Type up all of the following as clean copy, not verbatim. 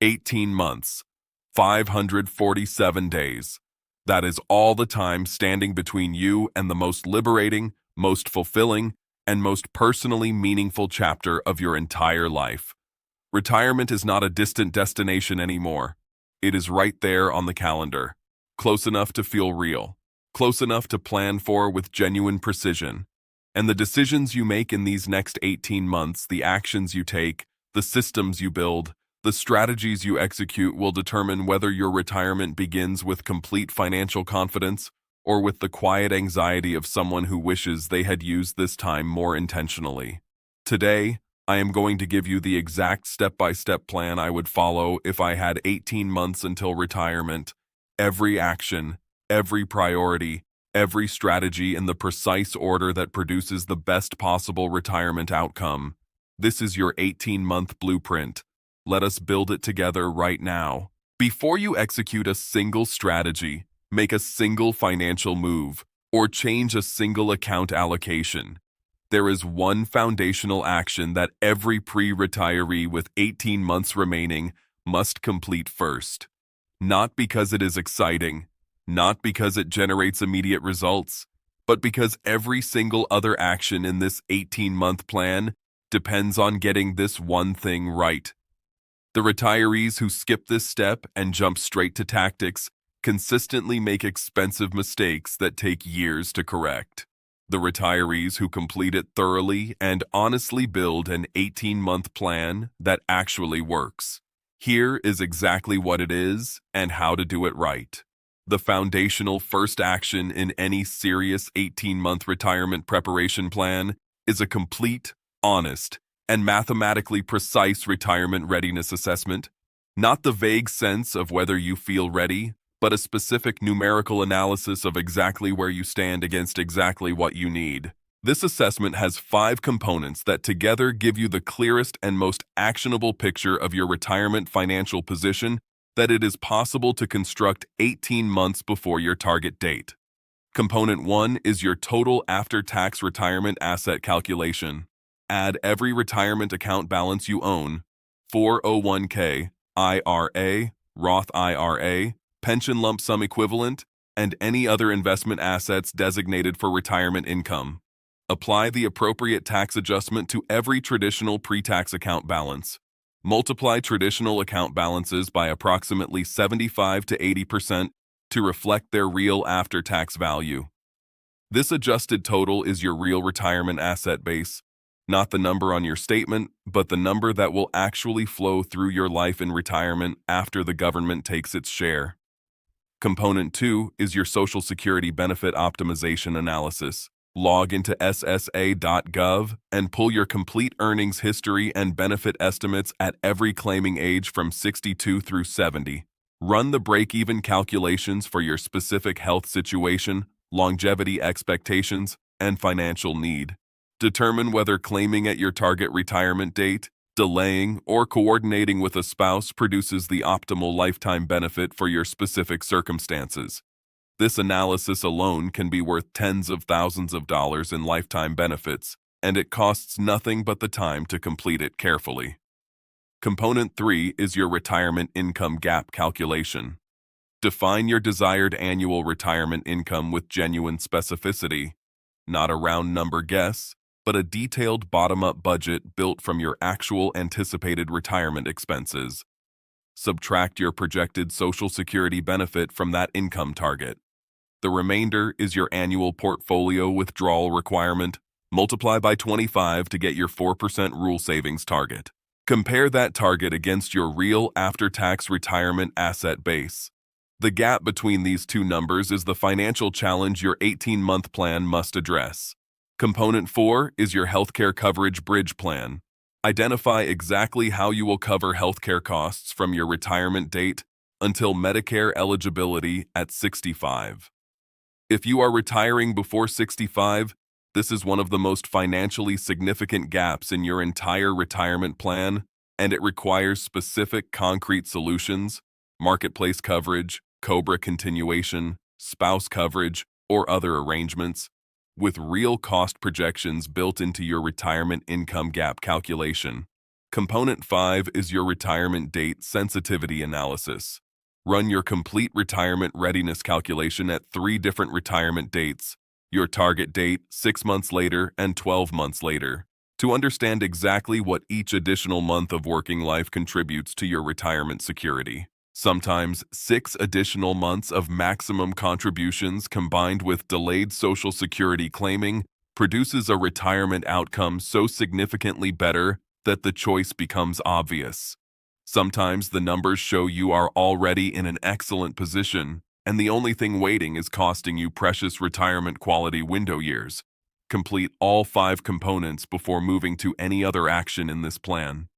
18 months, 547 days. That is all the time standing between you and the most liberating, most fulfilling, and most personally meaningful chapter of your entire life. Retirement is not a distant destination anymore. It is right there on the calendar, close enough to feel real, close enough to plan for with genuine precision. And the decisions you make in these next 18 months, the actions you take, the systems you build, the strategies you execute will determine whether your retirement begins with complete financial confidence or with the quiet anxiety of someone who wishes they had used this time more intentionally. Today, I am going to give you the exact step-by-step plan I would follow if I had 18 months until retirement. Every action, every priority, every strategy in the precise order that produces the best possible retirement outcome. This is your 18-month blueprint. Let us build it together right now. Before you execute a single strategy, make a single financial move, or change a single account allocation, there is one foundational action that every pre-retiree with 18 months remaining must complete first. Not because it is exciting, not because it generates immediate results, but because every single other action in this 18-month plan depends on getting this one thing right. The retirees who skip this step and jump straight to tactics consistently make expensive mistakes that take years to correct. The retirees who complete it thoroughly and honestly build an 18-month plan that actually works. Here is exactly what it is and how to do it right. The foundational first action in any serious 18-month retirement preparation plan is a complete, honest, and mathematically precise retirement readiness assessment, not the vague sense of whether you feel ready, but a specific numerical analysis of exactly where you stand against exactly what you need. This assessment has 5 components that together give you the clearest and most actionable picture of your retirement financial position that it is possible to construct 18 months before your target date. Component 1 is your total after-tax retirement asset calculation. Add every retirement account balance you own, 401k, IRA, Roth IRA, pension lump sum equivalent, and any other investment assets designated for retirement income. Apply the appropriate tax adjustment to every traditional pre-tax account balance. Multiply traditional account balances by approximately 75 to 80% to reflect their real after-tax value. This adjusted total is your real retirement asset base, not the number on your statement, but the number that will actually flow through your life in retirement after the government takes its share. Component 2 is your Social Security benefit optimization analysis. Log into ssa.gov and pull your complete earnings history and benefit estimates at every claiming age from 62 through 70. Run the break-even calculations for your specific health situation, longevity expectations, and financial need. Determine whether claiming at your target retirement date, delaying, or coordinating with a spouse produces the optimal lifetime benefit for your specific circumstances. This analysis alone can be worth tens of thousands of dollars in lifetime benefits, and it costs nothing but the time to complete it carefully. Component 3 is your retirement income gap calculation. Define your desired annual retirement income with genuine specificity, not a round number guess, but a detailed bottom-up budget built from your actual anticipated retirement expenses. Subtract your projected Social Security benefit from that income target. The remainder is your annual portfolio withdrawal requirement. Multiply by 25 to get your 4% rule savings target. Compare that target against your real after-tax retirement asset base. The gap between these two numbers is the financial challenge your 18-month plan must address. Component 4 is your healthcare coverage bridge plan. Identify exactly how you will cover healthcare costs from your retirement date until Medicare eligibility at 65. If you are retiring before 65, this is one of the most financially significant gaps in your entire retirement plan, and it requires specific concrete solutions, marketplace coverage, COBRA continuation, spouse coverage, or other arrangements, with real cost projections built into your retirement income gap calculation. Component 5 is your retirement date sensitivity analysis. Run your complete retirement readiness calculation at 3 different retirement dates, your target date, 6 months later, and 12 months later, to understand exactly what each additional month of working life contributes to your retirement security. Sometimes 6 additional months of maximum contributions combined with delayed Social Security claiming produces a retirement outcome so significantly better that the choice becomes obvious. Sometimes the numbers show you are already in an excellent position, and the only thing waiting is costing you precious retirement quality window years. Complete all 5 components before moving to any other action in this plan.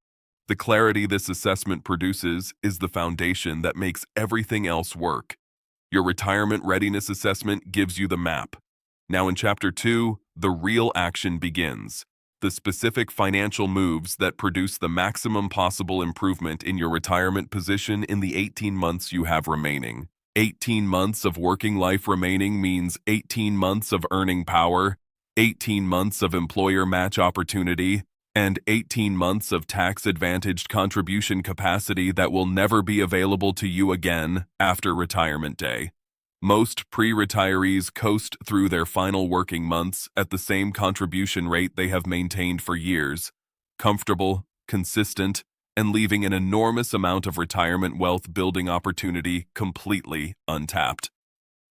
The clarity this assessment produces is the foundation that makes everything else work. Your retirement readiness assessment gives you the map. Now in Chapter 2, the real action begins. The specific financial moves that produce the maximum possible improvement in your retirement position in the 18 months you have remaining. 18 months of working life remaining means 18 months of earning power, 18 months of employer match opportunity, and 18 months of tax-advantaged contribution capacity that will never be available to you again after retirement day. Most pre-retirees coast through their final working months at the same contribution rate they have maintained for years, comfortable, consistent, and leaving an enormous amount of retirement wealth building opportunity completely untapped.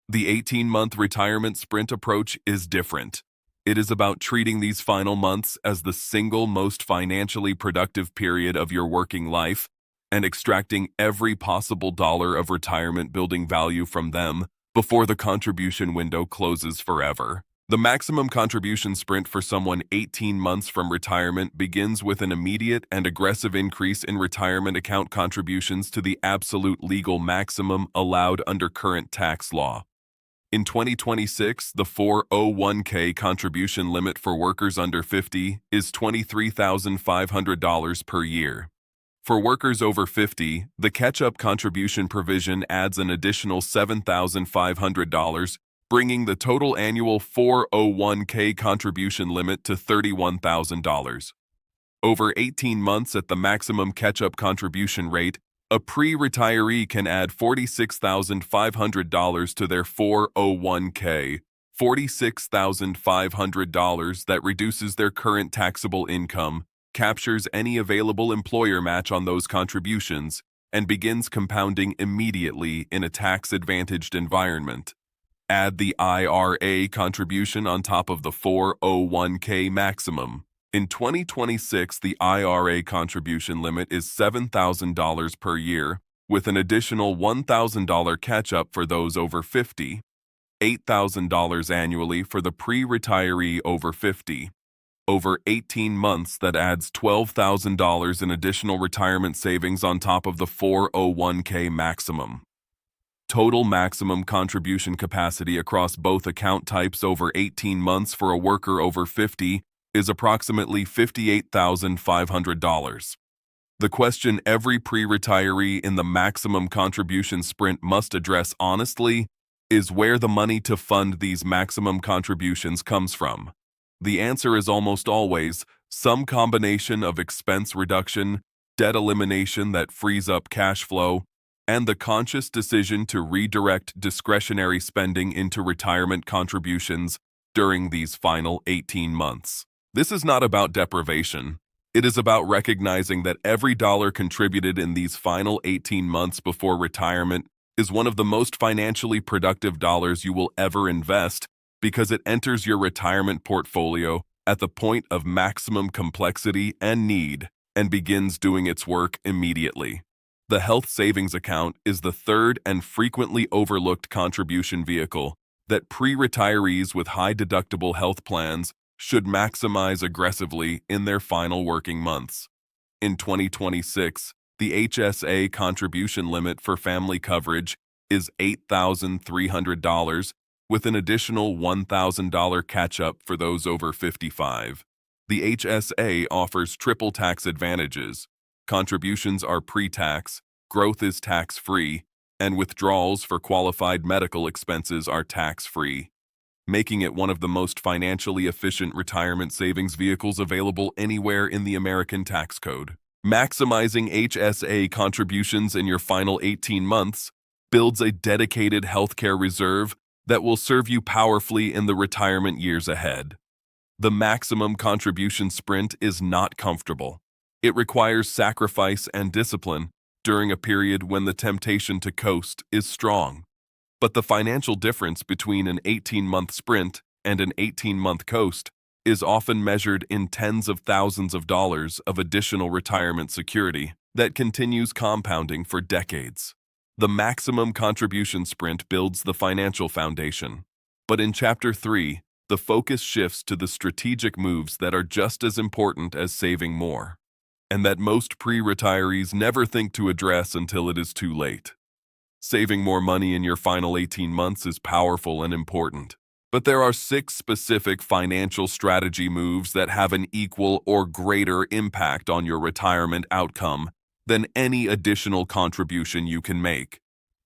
The 18-month retirement sprint approach is different. It is about treating these final months as the single most financially productive period of your working life and extracting every possible dollar of retirement building value from them before the contribution window closes forever. The maximum contribution sprint for someone 18 months from retirement begins with an immediate and aggressive increase in retirement account contributions to the absolute legal maximum allowed under current tax law. In 2026, the 401k contribution limit for workers under 50 is $23,500 per year. For workers over 50, the catch-up contribution provision adds an additional $7,500, bringing the total annual 401k contribution limit to $31,000. Over 18 months at the maximum catch-up contribution rate, a pre-retiree can add $46,500 to their 401k, $46,500 that reduces their current taxable income, captures any available employer match on those contributions, and begins compounding immediately in a tax-advantaged environment. Add the IRA contribution on top of the 401k maximum. In 2026, the IRA contribution limit is $7,000 per year, with an additional $1,000 catch-up for those over 50, $8,000 annually for the pre-retiree over 50. Over 18 months, that adds $12,000 in additional retirement savings on top of the 401k maximum. Total maximum contribution capacity across both account types over 18 months for a worker over 50 is approximately $58,500. The question every pre-retiree in the maximum contribution sprint must address honestly is where the money to fund these maximum contributions comes from. The answer is almost always some combination of expense reduction, debt elimination that frees up cash flow, and the conscious decision to redirect discretionary spending into retirement contributions during these final 18 months. This is not about deprivation. It is about recognizing that every dollar contributed in these final 18 months before retirement is one of the most financially productive dollars you will ever invest because it enters your retirement portfolio at the point of maximum complexity and need and begins doing its work immediately. The health savings account is the third and frequently overlooked contribution vehicle that pre-retirees with high deductible health plans should maximize aggressively in their final working months. In 2026, the HSA contribution limit for family coverage is $8,300, with an additional $1,000 catch-up for those over 55. The HSA offers triple tax advantages. Contributions are pre-tax, growth is tax-free, and withdrawals for qualified medical expenses are tax-free, making it one of the most financially efficient retirement savings vehicles available anywhere in the American tax code. Maximizing HSA contributions in your final 18 months builds a dedicated healthcare reserve that will serve you powerfully in the retirement years ahead. The maximum contribution sprint is not comfortable. It requires sacrifice and discipline during a period when the temptation to coast is strong. But the financial difference between an 18-month sprint and an 18-month coast is often measured in tens of thousands of dollars of additional retirement security that continues compounding for decades. The maximum contribution sprint builds the financial foundation. But in Chapter 3, the focus shifts to the strategic moves that are just as important as saving more, and that most pre-retirees never think to address until it is too late. Saving more money in your final 18 months is powerful and important. But there are 6 specific financial strategy moves that have an equal or greater impact on your retirement outcome than any additional contribution you can make.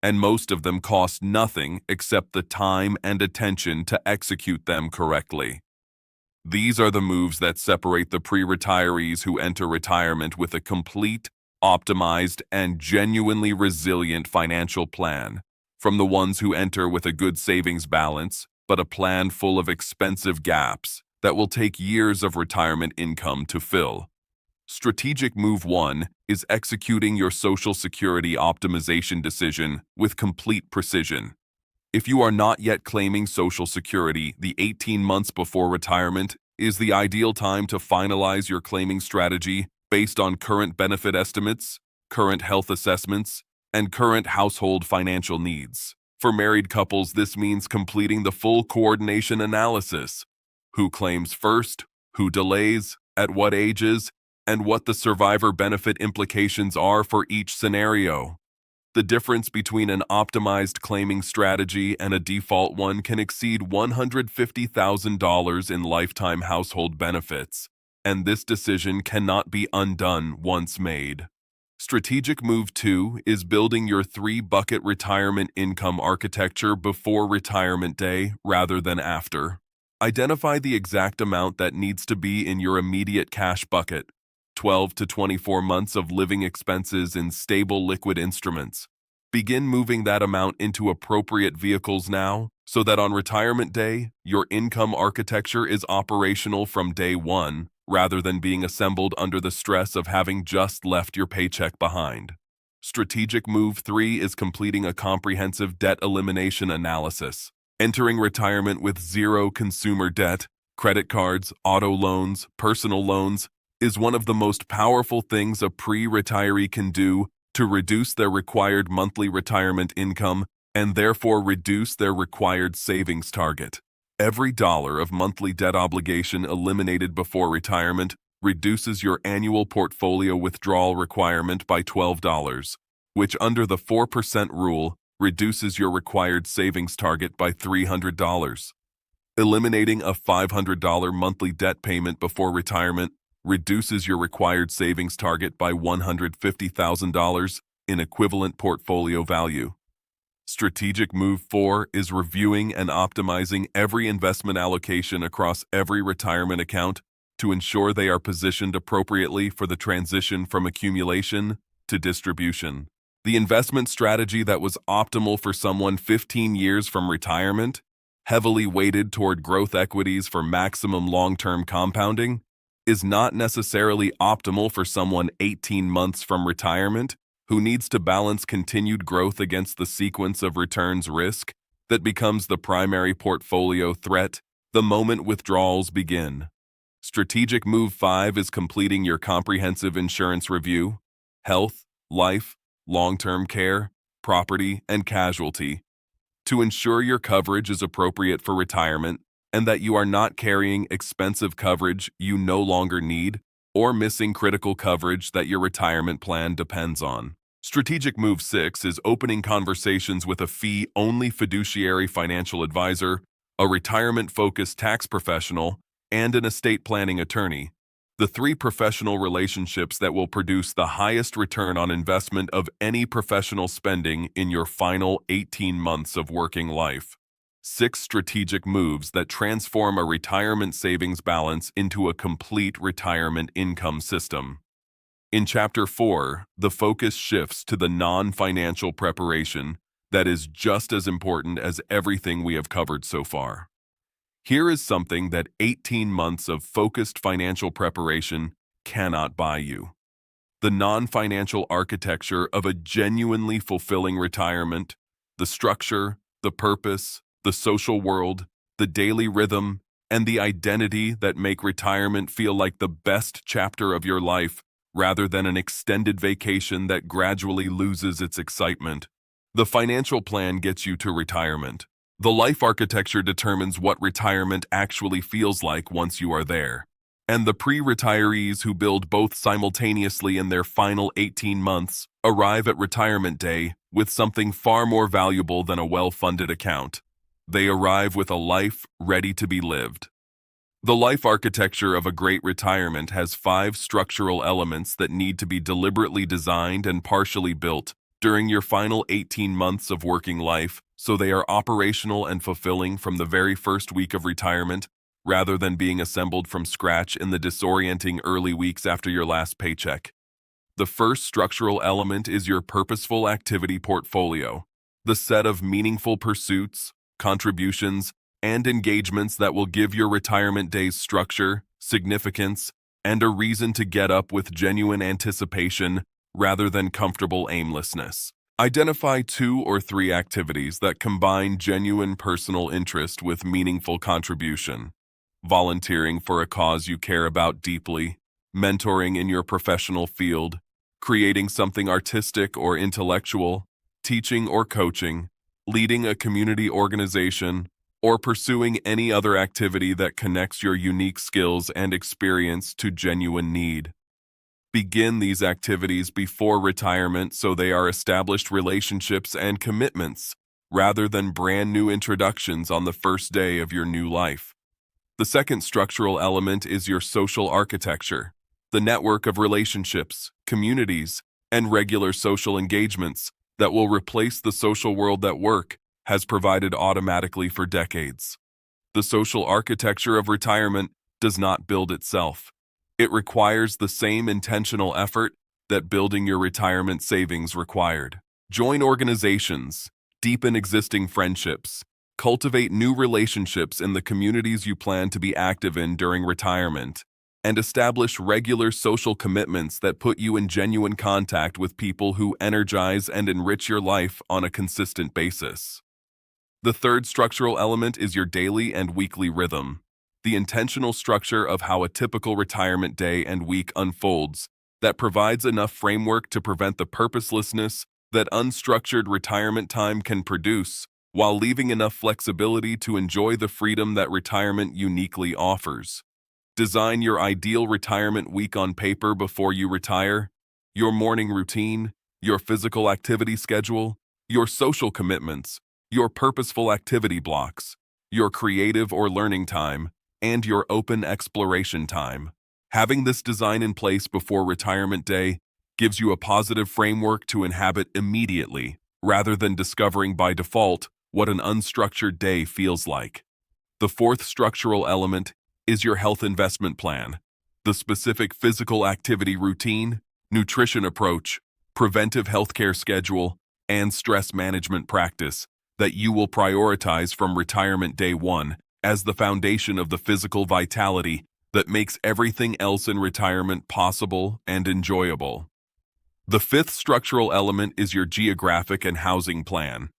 And most of them cost nothing except the time and attention to execute them correctly. These are the moves that separate the pre-retirees who enter retirement with a complete, optimized, and genuinely resilient financial plan from the ones who enter with a good savings balance, but a plan full of expensive gaps that will take years of retirement income to fill. Strategic Move 1 is executing your Social Security optimization decision with complete precision. If you are not yet claiming Social Security, the 18 months before retirement is the ideal time to finalize your claiming strategy based on current benefit estimates, current health assessments, and current household financial needs. For married couples, this means completing the full coordination analysis: who claims first, who delays, at what ages, and what the survivor benefit implications are for each scenario. The difference between an optimized claiming strategy and a default one can exceed $150,000 in lifetime household benefits, and this decision cannot be undone once made. Strategic Move 2 is building your 3-bucket retirement income architecture before retirement day rather than after. Identify the exact amount that needs to be in your immediate cash bucket, 12 to 24 months of living expenses in stable liquid instruments. Begin moving that amount into appropriate vehicles now, so that on retirement day, your income architecture is operational from day one, rather than being assembled under the stress of having just left your paycheck behind. Strategic Move 3 is completing a comprehensive debt elimination analysis. Entering retirement with zero consumer debt, credit cards, auto loans, personal loans, is one of the most powerful things a pre-retiree can do to reduce their required monthly retirement income and therefore reduce their required savings target. Every dollar of monthly debt obligation eliminated before retirement reduces your annual portfolio withdrawal requirement by $12, which under the 4% rule reduces your required savings target by $300. Eliminating a $500 monthly debt payment before retirement reduces your required savings target by $150,000 in equivalent portfolio value. Strategic Move 4 is reviewing and optimizing every investment allocation across every retirement account to ensure they are positioned appropriately for the transition from accumulation to distribution. The investment strategy that was optimal for someone 15 years from retirement, heavily weighted toward growth equities for maximum long-term compounding, is not necessarily optimal for someone 18 months from retirement who needs to balance continued growth against the sequence of returns risk that becomes the primary portfolio threat the moment withdrawals begin. Strategic Move 5 is completing your comprehensive insurance review: health, life, long-term care, property, and casualty, to ensure your coverage is appropriate for retirement and that you are not carrying expensive coverage you no longer need or missing critical coverage that your retirement plan depends on. Strategic Move 6 is opening conversations with a fee-only fiduciary financial advisor, a retirement-focused tax professional, and an estate planning attorney, the 3 professional relationships that will produce the highest return on investment of any professional spending in your final 18 months of working life. 6 strategic moves that transform a retirement savings balance into a complete retirement income system. In Chapter 4, the focus shifts to the non-financial preparation that is just as important as everything we have covered so far. Here is something that 18 months of focused financial preparation cannot buy you: the non-financial architecture of a genuinely fulfilling retirement, the structure, the purpose, the social world, the daily rhythm, and the identity that make retirement feel like the best chapter of your life rather than an extended vacation that gradually loses its excitement. The financial plan gets you to retirement. The life architecture determines what retirement actually feels like once you are there. And the pre-retirees who build both simultaneously in their final 18 months arrive at retirement day with something far more valuable than a well-funded account. They arrive with a life ready to be lived. The life architecture of a great retirement has 5 structural elements that need to be deliberately designed and partially built during your final 18 months of working life so they are operational and fulfilling from the very first week of retirement, rather than being assembled from scratch in the disorienting early weeks after your last paycheck. The first structural element is your purposeful activity portfolio, the set of meaningful pursuits, contributions, and engagements that will give your retirement days structure, significance, and a reason to get up with genuine anticipation rather than comfortable aimlessness. Identify 2 or 3 activities that combine genuine personal interest with meaningful contribution: volunteering for a cause you care about deeply, mentoring in your professional field, creating something artistic or intellectual, teaching or coaching, leading a community organization, or pursuing any other activity that connects your unique skills and experience to genuine need. Begin these activities before retirement so they are established relationships and commitments, rather than brand new introductions on the first day of your new life. The second structural element is your social architecture, the network of relationships, communities, and regular social engagements that will replace the social world that work has provided automatically for decades. The social architecture of retirement does not build itself. It requires the same intentional effort that building your retirement savings required. Join organizations, deepen existing friendships, cultivate new relationships in the communities you plan to be active in during retirement, and establish regular social commitments that put you in genuine contact with people who energize and enrich your life on a consistent basis. The third structural element is your daily and weekly rhythm, the intentional structure of how a typical retirement day and week unfolds that provides enough framework to prevent the purposelessness that unstructured retirement time can produce, while leaving enough flexibility to enjoy the freedom that retirement uniquely offers. Design your ideal retirement week on paper before you retire: your morning routine, your physical activity schedule, your social commitments, your purposeful activity blocks, your creative or learning time, and your open exploration time. Having this design in place before retirement day gives you a positive framework to inhabit immediately, rather than discovering by default what an unstructured day feels like. The fourth structural element is your health investment plan, the specific physical activity routine, nutrition approach, preventive healthcare schedule, and stress management practice that you will prioritize from retirement day one as the foundation of the physical vitality that makes everything else in retirement possible and enjoyable. The fifth structural element is your geographic and housing plan.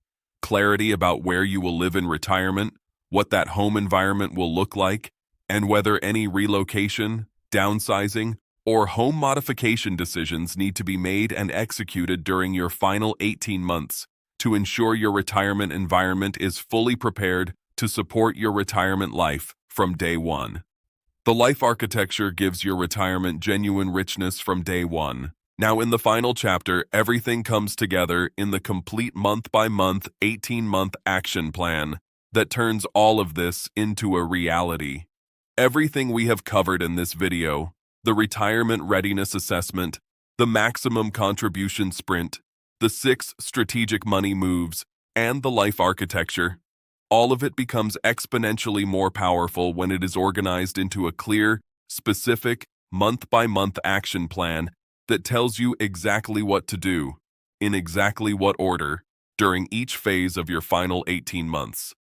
Clarity about where you will live in retirement, what that home environment will look like, and whether any relocation, downsizing, or home modification decisions need to be made and executed during your final 18 months to ensure your retirement environment is fully prepared to support your retirement life from day one. The life architecture gives your retirement genuine richness from day one. Now, in the final chapter, everything comes together in the complete month-by-month, 18-month action plan that turns all of this into a reality. Everything we have covered in this video, the retirement readiness assessment, the maximum contribution sprint, the 6 strategic money moves, and the life architecture, all of it becomes exponentially more powerful when it is organized into a clear, specific, month-by-month action plan that tells you exactly what to do, in exactly what order, during each phase of your final 18 months.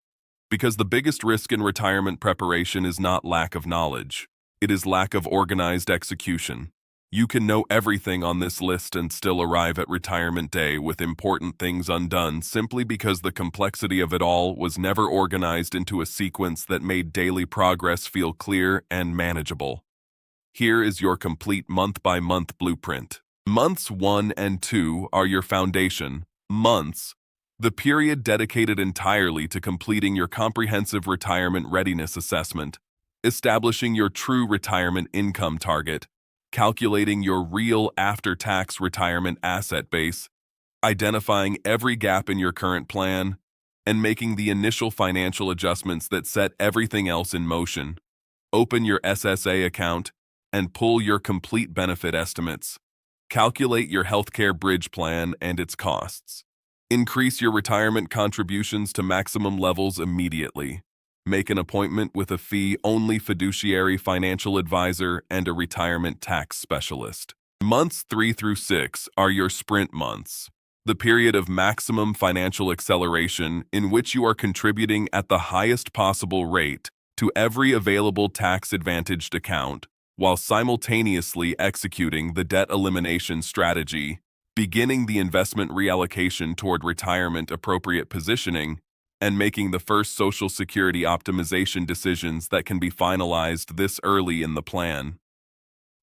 Because the biggest risk in retirement preparation is not lack of knowledge, it is lack of organized execution. You can know everything on this list and still arrive at retirement day with important things undone simply because the complexity of it all was never organized into a sequence that made daily progress feel clear and manageable. Here is your complete month-by-month blueprint. Months 1 and 2 are your foundation months, the period dedicated entirely to completing your comprehensive retirement readiness assessment, establishing your true retirement income target, calculating your real after-tax retirement asset base, identifying every gap in your current plan, and making the initial financial adjustments that set everything else in motion. Open your SSA account and pull your complete benefit estimates. Calculate your healthcare bridge plan and its costs. Increase your retirement contributions to maximum levels immediately. Make an appointment with a fee-only fiduciary financial advisor and a retirement tax specialist. Months 3 through 6 are your sprint months, the period of maximum financial acceleration in which you are contributing at the highest possible rate to every available tax-advantaged account, while simultaneously executing the debt elimination strategy, beginning the investment reallocation toward retirement appropriate positioning, and making the first Social Security optimization decisions that can be finalized this early in the plan.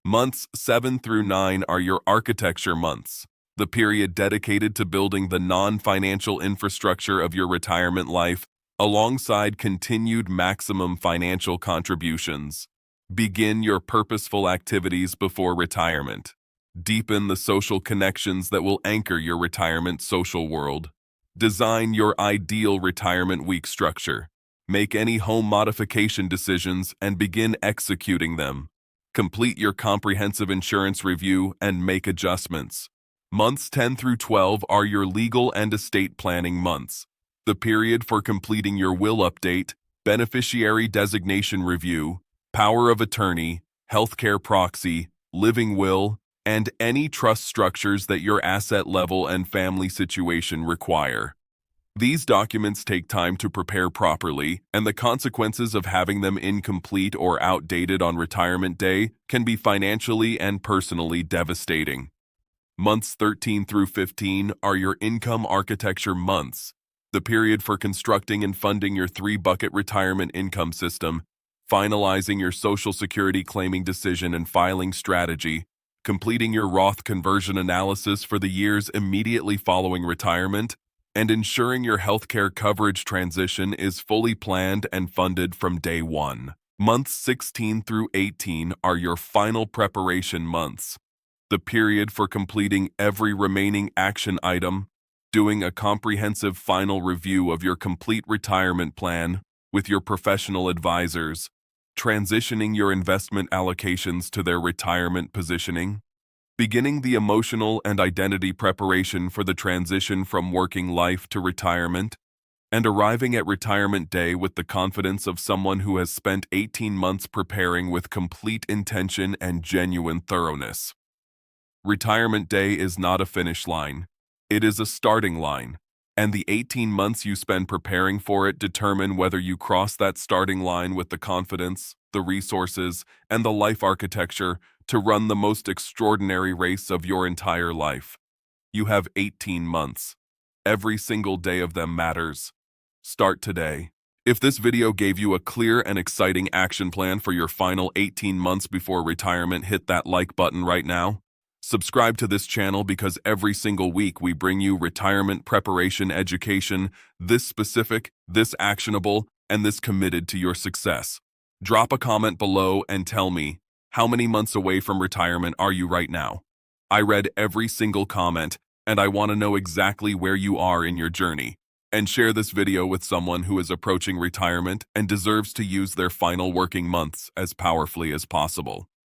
Months 7 through 9 are your architecture months, the period dedicated to building the non-financial infrastructure of your retirement life alongside continued maximum financial contributions. Begin your purposeful activities before retirement. Deepen the social connections that will anchor your retirement social world. Design your ideal retirement week structure. Make any home modification decisions and begin executing them. Complete your comprehensive insurance review and make adjustments. Months 10 through 12 are your legal and estate planning months, the period for completing your will update, beneficiary designation review, power of attorney, healthcare proxy, living will, and any trust structures that your asset level and family situation require. These documents take time to prepare properly, and the consequences of having them incomplete or outdated on retirement day can be financially and personally devastating. Months 13 through 15 are your income architecture months, the period for constructing and funding your 3-bucket retirement income system, finalizing your Social Security claiming decision and filing strategy, completing your Roth conversion analysis for the years immediately following retirement, and ensuring your healthcare coverage transition is fully planned and funded from day one. Months 16 through 18 are your final preparation months, the period for completing every remaining action item, doing a comprehensive final review of your complete retirement plan with your professional advisors, transitioning your investment allocations to their retirement positioning, beginning the emotional and identity preparation for the transition from working life to retirement, and arriving at retirement day with the confidence of someone who has spent 18 months preparing with complete intention and genuine thoroughness. Retirement day is not a finish line. It is a starting line, and the 18 months you spend preparing for it determine whether you cross that starting line with the confidence, the resources, and the life architecture to run the most extraordinary race of your entire life. You have 18 months. Every single day of them matters. Start today. If this video gave you a clear and exciting action plan for your final 18 months before retirement, hit that like button right now. Subscribe to this channel because every single week we bring you retirement preparation education, this specific, this actionable, and this committed to your success. Drop a comment below and tell me, how many months away from retirement are you right now? I read every single comment, and I want to know exactly where you are in your journey. And share this video with someone who is approaching retirement and deserves to use their final working months as powerfully as possible.